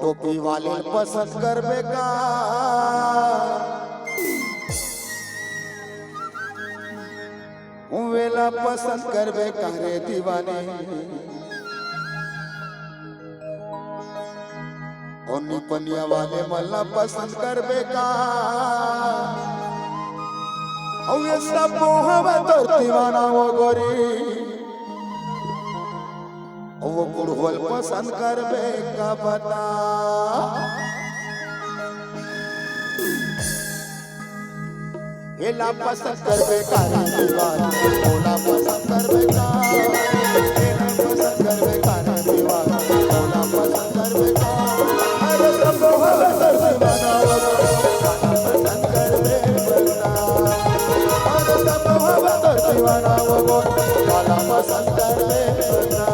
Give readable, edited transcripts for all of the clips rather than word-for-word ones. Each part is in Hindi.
टोपी वाले पसंद कर बेका वेला पसंद कर बेका रे दीवाने ओनी पनिया वाले मल्ला पसंद कर बेका ये सब मोहब तो दीवाना वो गोरी वो बुढ़वल पसंद कर बेका बता एला पसंद कर बेका रे दीवाना ओला पसंद कर बेका एला पसंद कर बेका रे दीवाना ओला पसंद कर बेका अरे सब मोहब तो दीवाना वो पसंद कर बेका अरे सब मोहब तो दीवाना वो वाला पसंद कर बेका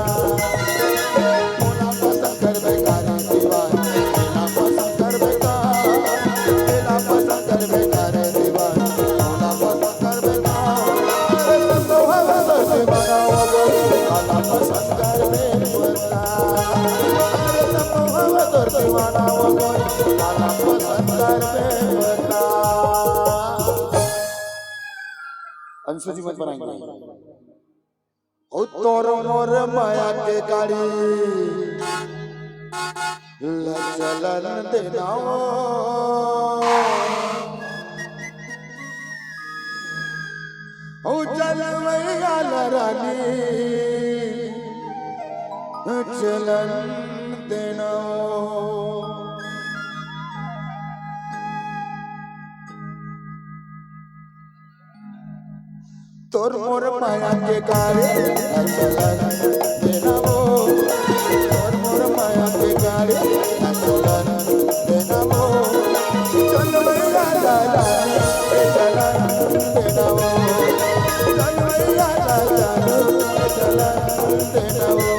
अंशु जी मत बनाएंगे ओ तोरो मोर माया के गाड़ी चलन देना ओ चलवैया रानी चलन देना तोर मोर माया के गाड़ी चलन देना वो तोर मोर माया के गाड़ी चलन देना वो चलवैया रानी चलन देना वो चलवैया रानी चलन देना वो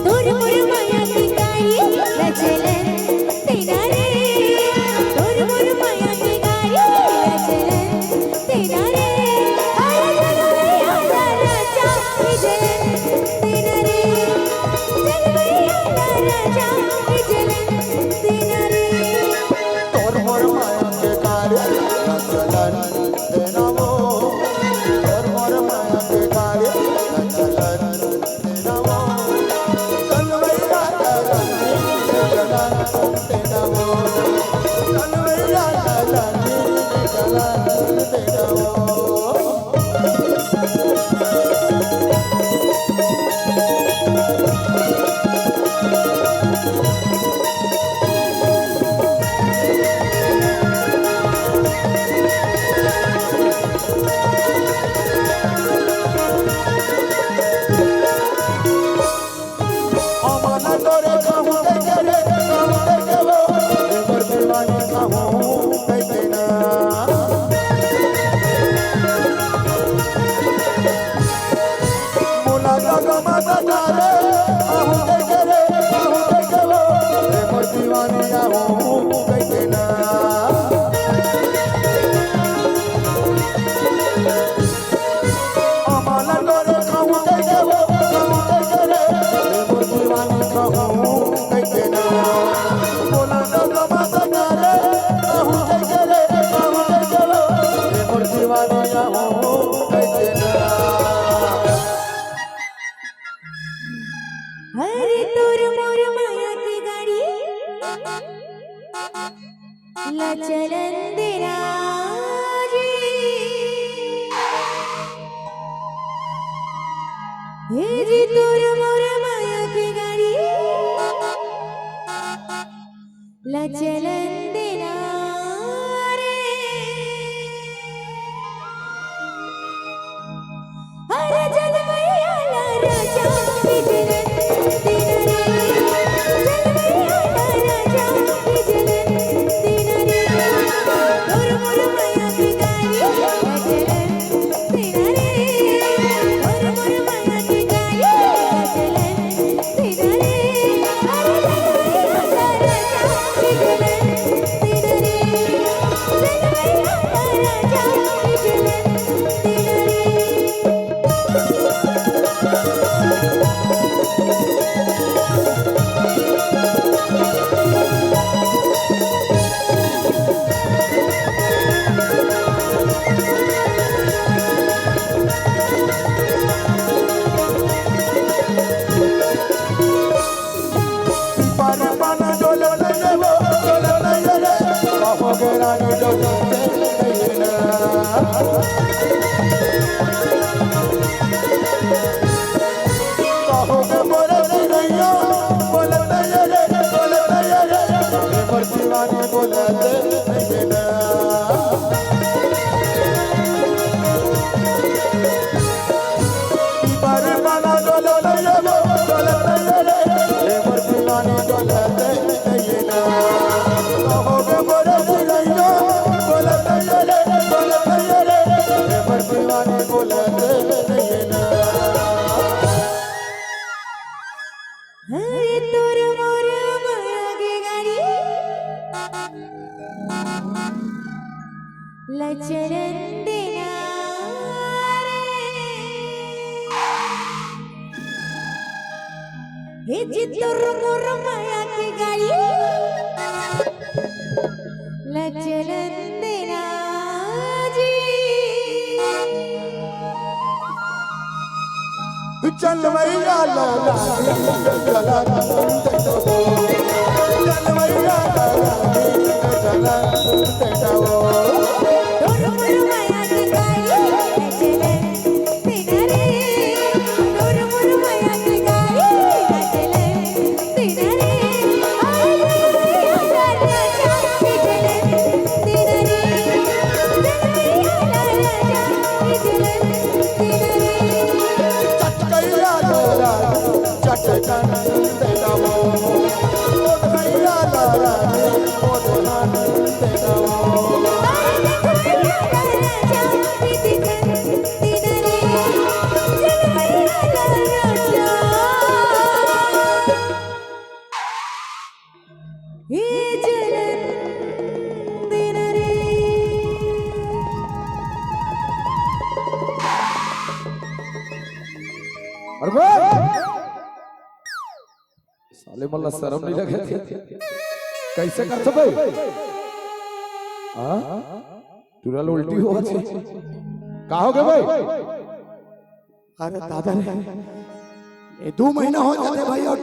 तोर मोर माया के गाड़ी चलन देना रे तोर मोर माया के गाड़ी चलन देना रे अरे चलवैया राजा चलन देना रे चलवैया राजा चलन देना रे तोर मोर माया के गाड़ी चलन देना वो तोर मोर माया के गाड़ी चलन देना वो चलवैया रानी चलन देना वो चलवैया रानी चलन देना वो अमना तोरे कहूँ के करे कहूँ के केवो एवर दीवानी कहूँ कैसे ना मुला लगा माता तारे कहूँ के करे कहूँ के केवो एवर दीवानी कहूँ कैसे ना अमना तोरे कहूँ के केवो कहूँ के करे एवर दीवानी कहूँ कैसे ना मुला लगा माता तारे कहूँ के करे कहूँ के केवो एवर दीवानी कहूँ कैसे ना अरे तोर मोर माया की गाड़ी चलन देना रे हे जी तोर मोर माया की गाड़ी चलन देना रे अरे चलवैया राजा चलन देना रे चलवैया राजा चलन देना रे तोर मोर माया की गाड़ी चलन देना रे तोर मोर माया की गाड़ी चलन देना रे अरे चलवैया राजा चलन कहोगे मोरे चिड़ैया बोलते ये रे मोर दीवानी बोलते ये ना बारे माना बोलते ये रे मोर दीवानी बोलते ये ना कहोगे मोरे चिड़ैया बोलते ये रे मोर दीवानी बोलते ये ना हरे तोर मोर माया के गाड़ी लचरन देना रे हे जी तोर मोर माया के गाड़ी लचरन देना जी चल मैया लाला चला चल मैया लाला चला तोर मोर माया के गाड़ी लचरन देना रे तोर मोर माया के गाड़ी लचरन देना रे आई राजा राजा लचरन देना रे राजा लचरन देना रे चटकैया लाला चटकन देना वो मैया लाला मोदन देना वो अरे साले मल्ला शर्म नहीं लगे कैसे करते भाई हाँ तुरल उल्टी होगा का हो गए भाई अरे दादा रे 2 महीना हो जाते भाई और